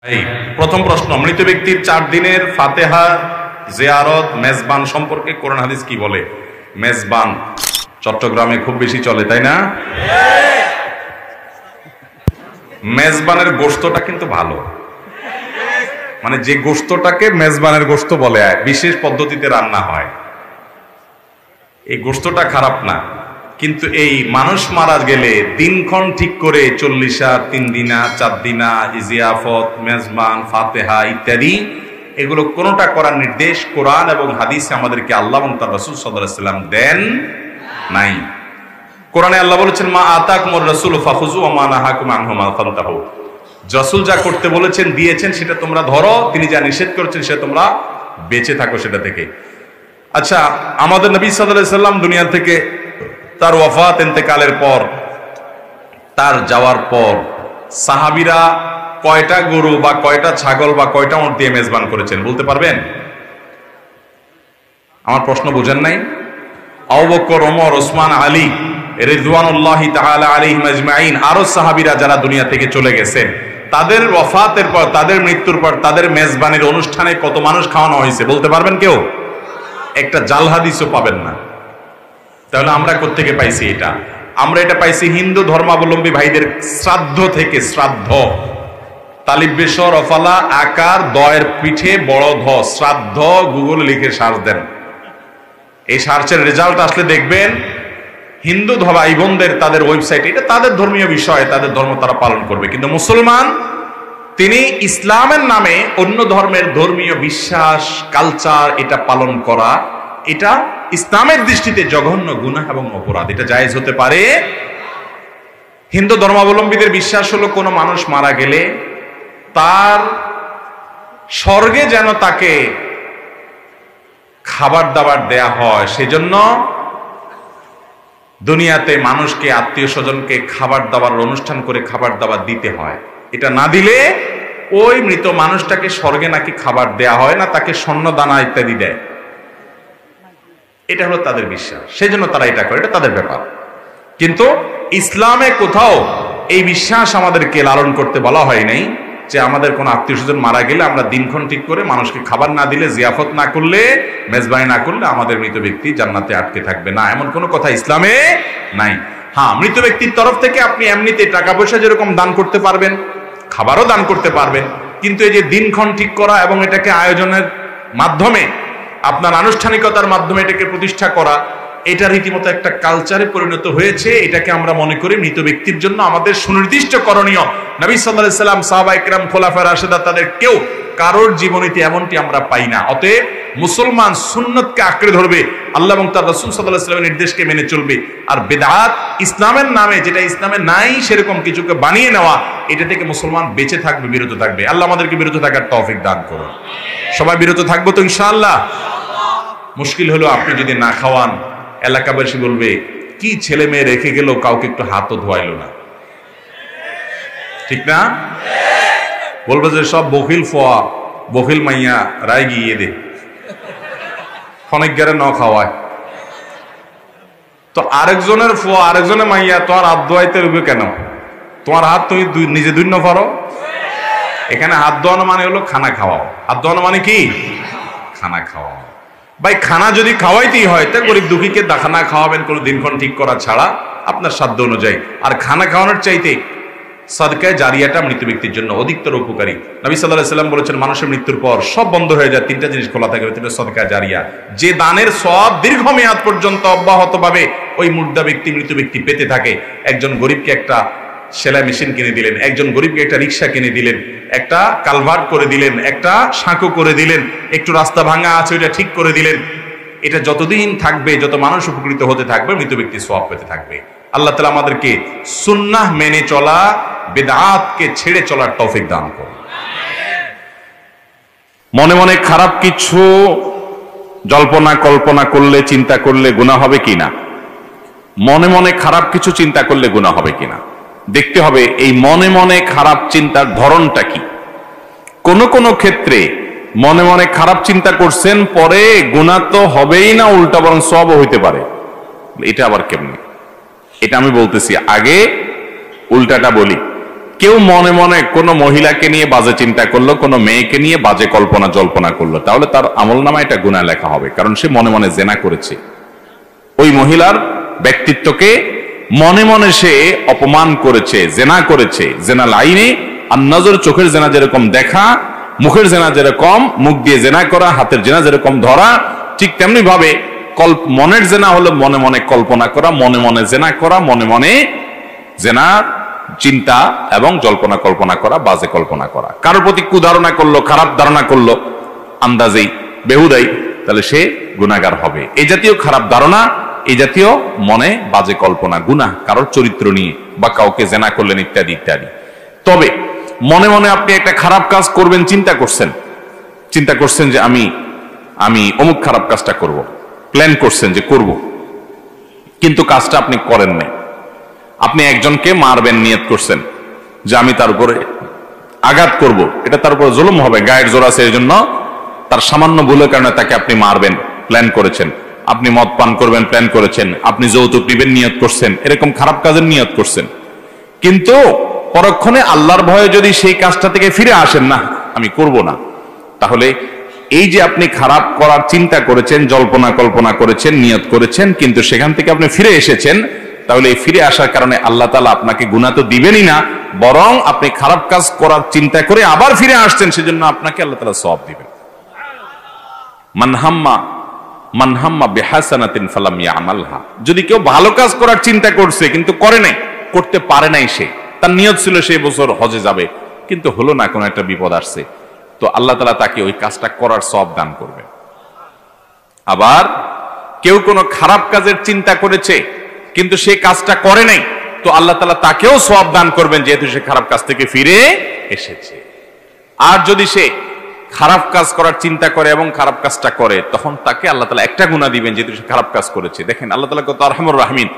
এই প্রথম প্রশ্ন, মৃত ব্যক্তির 4 দিনের ফাতেহা জিয়ারত মেজবান সম্পর্কে কোরআন হাদিস কি বলে? মেজবান চট্টগ্রামে খুব বেশি চলে, তাই না? মেজবানের গোশতটা কিন্তু ভালো, মানে যে গোশতটাকে মেজবানের গোশত বলে, বিশেষ পদ্ধতিতে রান্না হয়, এই গোশতটা খারাপ না। কিন্তু এই মানুষ মারা গেলে দিনক্ষণ ঠিক করে 40 3 দিনা 4 দিনা জিয়াফত, মেজবান, ফাতেহা ইত্যাদি, এগুলো কোনোটা করার নির্দেশ কোরআন এবং হাদিসে আমাদেরকে আল্লাহ এবং তার রাসূল সাল্লাল্লাহু আলাইহি ওয়াসাল্লাম দেন নাই। কোরআনে আল্লাহ বলেছেন, মা আতাকুমুর রাসূলু ফাখুযু ওয়া মা নাহাকুম আনহু ফান্তাহু। রাসূল যা করতে বলেছেন দিয়েছেন সেটা তোমরা ধরো, তিনি যা নিষেধ করেছেন সেটা তোমরা বেঁচে থাকো সেটা থেকে। আচ্ছা, আমাদের নবী সাল্লাল্লাহু আলাইহি ওয়াসাল্লাম দুনিয়া থেকে তার ওয়াফাত ইন্তেকালের পর, তার যাওয়ার পর সাহাবীরা কয়টা গরু বা কয়টা ছাগল বা কয়টা উট দিয়ে মেজবান করেছেন বলতে পারবেন? আমার প্রশ্ন বুঝেন নাই? আবু বকর, ওমর, ওসমান, আলী রিদওয়ানুল্লাহি তাআলা আলাইহিম আজমাইন, আরো সাহাবীরা যারা দুনিয়া থেকে চলে গেছেন, তাদের ওয়াফাতের পর, তাদের মৃত্যুর পর তাদের মেজবানির অনুষ্ঠানে কত মানুষ খাওয়ানো হয়েছে বলতে পারবেন কেউ? একটা জাল হাদিসও পাবেন না। তাহলে আমরা কোত্থেকে পাইছি এটা? আমরা এটা পাইছি হিন্দু ধর্মাবলম্বী ভাইদের শ্রাদ্ধ থেকে। শ্রাদ্ধ, তালিব বেসর অফালা আকার দয়ের পিঠে বড় ধ, শ্রাদ্ধ গুগলে লিখে সার্চ দেন, এই সার্চের রেজাল্ট আসলে দেখবেন হিন্দু ভাই বোনদের তাদের ওয়েবসাইটে, এটা তাদের ধর্মীয় বিষয়, তাদের ধর্ম তারা পালন করবে। কিন্তু মুসলমান তিনি ইসলামের নামে অন্য ধর্মের ধর্মীয় বিশ্বাস কালচার এটা পালন করা, এটা ইসলামের দৃষ্টিতে জঘন্য গুনাহ এবং অপরাধ। এটা জায়েজ হতে পারে? হিন্দু ধর্মাবলম্বীদের বিশ্বাস হলো কোনো মানুষ মারা গেলে তার স্বর্গে যেন তাকে খাবার দাবার দেয়া হয়, সেজন্য দুনিয়াতে মানুষকে, আত্মীয় স্বজনকে খাবার দাবার অনুষ্ঠান করে খাবার দাবার দিতে হয়। এটা না দিলে ওই মৃত মানুষটাকে স্বর্গে নাকি খাবার দেয়া হয় না, তাকে স্বর্ণ দানা ইত্যাদি দেয়। এটা হলো তাদের বিশ্বাস, সেজন্য তারা এটা করে, এটা তাদের ব্যাপার। কিন্তু ইসলামে কোথাও এই বিশ্বাস আমাদেরকে লালন করতে বলা হয় নাই যে আমাদের কোনো আত্মীয় স্বজন মারা গেলে আমরা দিনক্ষণ ঠিক করে মানুষকে খাবার না দিলে, জিয়াফত না করলে, মেজবানি না করলে আমাদের মৃত ব্যক্তি জান্নাতে আটকে থাকবে না, এমন কোনো কথা ইসলামে নাই। হ্যাঁ, মৃত ব্যক্তির তরফ থেকে আপনি এমনিতে টাকা পয়সা যেরকম দান করতে পারবেন, খাবারও দান করতে পারবেন, কিন্তু এই যে দিনক্ষণ ঠিক করা এবং এটাকে আয়োজনের মাধ্যমে, আপনার আনুষ্ঠানিকতার মাধ্যমে এটাকে প্রতিষ্ঠা করা, এটা রীতিমতো একটা কালচারে পরিণত হয়েছে। এটাকে আমরা মনে করি মৃত ব্যক্তির জন্য আমাদের সুনির্দিষ্ট করণীয়। নবী সাল্লাল্লাহু আলাইহি ওয়াসাল্লাম, সাহাবায়ে কেরাম, খোলাফায়ে রাশিদা, তাদের কেউ কারোর জীবনীতে এমনটি আমরা পাই না। অতএব মুসলমান সুন্নতকে আঁকড়ে ধরবে, আল্লাহ এবং তার রাসূল সাল্লাল্লাহু আলাইহি ওয়াসাল্লামের নির্দেশকে মেনে চলবে। আর বিদআত, ইসলামের নামে যেটা ইসলামে নাই সেরকম কিছুকে বানিয়ে নেওয়া, এটা থেকে মুসলমান বেঁচে থাকবে, বিরত থাকবে। আল্লাহ আমাদেরকে বিরত থাকার তৌফিক দান করুন। সবাই বিরত থাকবো তো ইনশাআল্লাহ? মুশকিল হলো আপনি যদি না খাওয়ান, এলাকাবাসী বলবে কি ছেলে মেয়ে রেখে গেল, কাউকে একটু হাতও ধোয়াইলো না, ঠিক না? বলবে যে সব বখিল ফোয়া, বখিল মাইয়া রায় গিয়ে দে, খনিক গেরে ন খাওয়ায়। তো আরেকজনের ফোয়া, আরেকজনের মাইয়া তোমার হাত ধোয়াইতে রইবে কেন? তোমার হাত তুমি নিজে দুই পারো। এখানে হাত ধোয়ানো মানে হলো খানা খাওয়াও। হাত ধোয়ানো মানে কি? খানা খাওয়াও। ভাই, খানা যদি খাওয়াইতেই হয় তা গরিব দুঃখীকে খানা খাওয়াবেন কোনো দিনক্ষণ ঠিক করা ছাড়া, আপনার সাধ্য অনুযায়ী। আর খানা খাওয়ানোর চাইতে সাদকায়ে জারিয়াটা মৃত ব্যক্তির জন্য অধিকতর উপকারী। নবী সাল্লাল্লাহু আলাইহি ওয়াসাল্লাম বলেছেন, মানুষের মৃত্যুর পর সব বন্ধ হয়ে যায়, 3টা জিনিস খোলা থাকে, সেটা সাদকায়ে জারিয়া। যে দানের সওয়াব দীর্ঘমেয়াদ পর্যন্ত অব্যাহতভাবে ওই মুর্দা ব্যক্তি, মৃত ব্যক্তি পেতে থাকে। একজন গরিবকে একটা সেলাই মেশিন কিনে দিলেন, একজন গরিবকে একটা রিক্সা কিনে দিলেন, একটা কালভার্ট করে দিলেন, একটা সাঁকো করে দিলেন, একটু রাস্তা ভাঙা আছে ওইটা ঠিক করে দিলেন। এটা যতদিন থাকবে, যত মানুষ উপকৃত হতে থাকবে, মৃত ব্যক্তি সওয়াব পেতে থাকবে। আল্লাহ তাআলা আমাদেরকে সুন্নাহ মেনে চলা, বিদআতকে ছেড়ে চলার তৌফিক দান করুন। মনে মনে খারাপ কিছু জল্পনা কল্পনা করলে, চিন্তা করলে গুনাহ হবে কিনা? মনে মনে খারাপ কিছু চিন্তা করলে গুনাহ হবে কিনা দেখতে হবে এই মনে মনে খারাপ চিন্তার ধরনটা কি। কোন কোন ক্ষেত্রে মনে মনে খারাপ চিন্তা করছেন, পরে গুনাহ তো হবেই না, উল্টা বরং সওয়াবও হইতে পারে। এটা আবার কেমনে? এটা আমি বলতেছি, আগে উল্টাটা বলি। কেউ মনে মনে কোনো মহিলাকে নিয়ে বাজে চিন্তা করলো, কোনো মেয়েকে নিয়ে বাজে কল্পনা জল্পনা করলো, তাহলে তার আমলনামায় এটা গুনাহ লেখা হবে, কারণ সে মনে মনে জেনা করেছে। ওই মহিলার ব্যক্তিত্বকে মনে মনে সে অপমান করেছে, জেনা করেছে। জেনা লাইনে আর নজর, চোখের জেনা যেরকম দেখা, মুখের জেনা যেরকম মুখ দিয়ে জেনা করা, হাতের জেনা যেরকম ধরা, ঠিক তেমনি ভাবে মনের জেনা হলো মনে মনে কল্পনা করা, মনে মনে জেনা করা, মনে মনে জেনা চিন্তা এবং জল্পনা কল্পনা করা, বাজে কল্পনা করা। কারোর প্রতি কুধারণা করলো, খারাপ ধারণা করলো আন্দাজেই, বেহুদাই, তাহলে সে গুনাহগার হবে। এই জাতীয় খারাপ ধারণা, এই জাতীয় মনে বাজে কল্পনা গুনাহ, কারোর চরিত্র নিয়ে বা কাউকে জেনা করলেন ইত্যাদি ইত্যাদি। তবে মনে মনে আপনি একটা খারাপ কাজ করবেন চিন্তা করছেন যে আমি অমুক খারাপ কাজটা করব, প্ল্যান করছেন যে করব, কিন্তু কাজটা আপনি করেন নাই। আপনি একজনকে মারবেন নিয়ত করছেন যে আমি তার উপরে আঘাত করব, এটা তার উপরে জুলুম হবে, গায়ের জোর আছে, এই জন্য তার সামান্য ভুলের কারণে তাকে আপনি মারবেন, প্ল্যান করেছেন। আপনি মদ পান করবেন, প্ল্যান করেছেন। আপনি যৌতুক নিবেন, নিয়ত করছেন। এরকম খারাপ কাজের নিয়ত করছেন, কিন্তু পরক্ষণে আল্লাহর ভয়ে যদি সেই কাজটা থেকে ফিরে আসেন, না আমি করব না, তাহলে এই যে আপনি খারাপ করার চিন্তা করেছেন, জল্পনা কল্পনা করেছেন, নিয়ত করেছেন, কিন্তু সেখান থেকে আপনি ফিরে এসেছেন, তাহলে এই ফিরে আসার কারণে আল্লাহ তাআলা আপনাকে গুনাহ তো দিবেনই না, বরং আপনি খারাপ কাজ করার চিন্তা করে আবার ফিরে আসছেন, সেজন্য আপনাকে আল্লাহ তাআলা সওয়াব দিবেন। মান হাম্মা বিহাসানাতিন ফালাম ইয়ামালহা, যদি কেউ ভালো কাজ করার চিন্তা করছে কিন্তু করে নাই, করতে পারে নাই, সে তার নিয়ত ছিল সেই বছর হজে যাবে, কিন্তু হলো না, কোনো একটা বিপদ আসছে, তো আল্লাহ তাআলা তাকে ওই কাজটা করার সওয়াব দান করবে। আবার কেউ কোনো খারাপ কাজের চিন্তা করেছে কিন্তু সে কাজটা করে নাই, তো আল্লাহ তাআলা তাকেও সওয়াব দান করবেন, যেহেতু সে খারাপ কাজ থেকে ফিরে এসেছে। আর যদি সে খারাপ কাজ করার চিন্তা করে এবং খারাপ কাজটা করে, তখন তাকে আল্লাহ তাআলা একটা গুনাহ দিবেন, যেহেতু সে খারাপ কাজ করেছে। দেখেন আল্লাহ তাআলা কত আরহামুর রাহিমিন।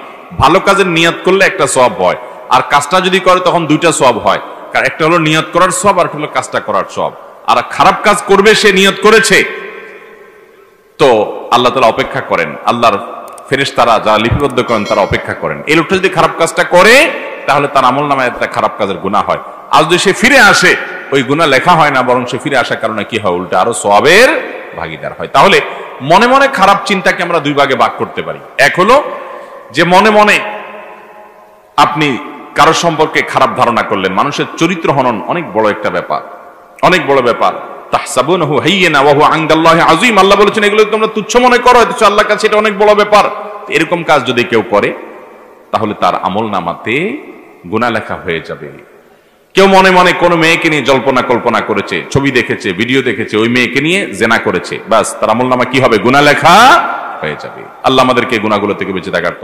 ভালো কাজের নিয়ত করলে একটা সওয়াব হয়, আর কাজটা যদি করে তখন দুইটা সওয়াব হয়, কারণ একটা হলো নিয়ত করার সওয়াব, আর একটা হলো কাজটা করার সওয়াব। আর খারাপ কাজ করবে, সে নিয়ত করেছে, তো আল্লাহ তাআলা অপেক্ষা করেন, আল্লাহর ফেরেশতারা যারা লিপিবদ্ধ করেন তারা অপেক্ষা করেন। এই লোকটা যদি খারাপ কাজটা করে, তাহলে তার আমলনামায় একটা খারাপ কাজের গুনাহ হয়। আর যদি সে ফিরে আসে, ওই গুনাহ লেখা হয় না, বরং সে ফিরে আসার কারণে কি হয়, উল্টা আরো সওয়াবের ভাগীদার হয়। তাহলে মনে মনে খারাপ চিন্তাকে আমরা দুই ভাগে ভাগ করতে পারি। এক হলো যে মনে মনে আপনি কারো সম্পর্কে খারাপ ধারণা করলেন। মানুষের চরিত্র হনন অনেক বড় একটা ব্যাপার, অনেক বড় ব্যাপার। তাহসাবুনাহু হাইয়িনা ওয়া হুয়া ইনদাল্লাহি আযীম, আল্লাহ বলেছেন এগুলো তোমরা তুচ্ছ মনে করো, অথচ আল্লাহর কাছে এটা অনেক বড় ব্যাপার। এরকম কাজ যদি কেউ করে, তাহলে তার আমলনামাতে গুনাহ লেখা হয়ে যাবে। কেউ মনে মনে কোনো মেয়েকে নিয়ে জল্পনা কল্পনা করেছে, ছবি দেখেছে, ভিডিও দেখেছে, ওই মেয়েকে নিয়ে জেনা করেছে, বাস তার আমলনামা কি হবে, গুনাহ লেখা হয়ে যাবে। আল্লাহ আমাদেরকে গুনাহগুলো থেকে বেঁচে থাকার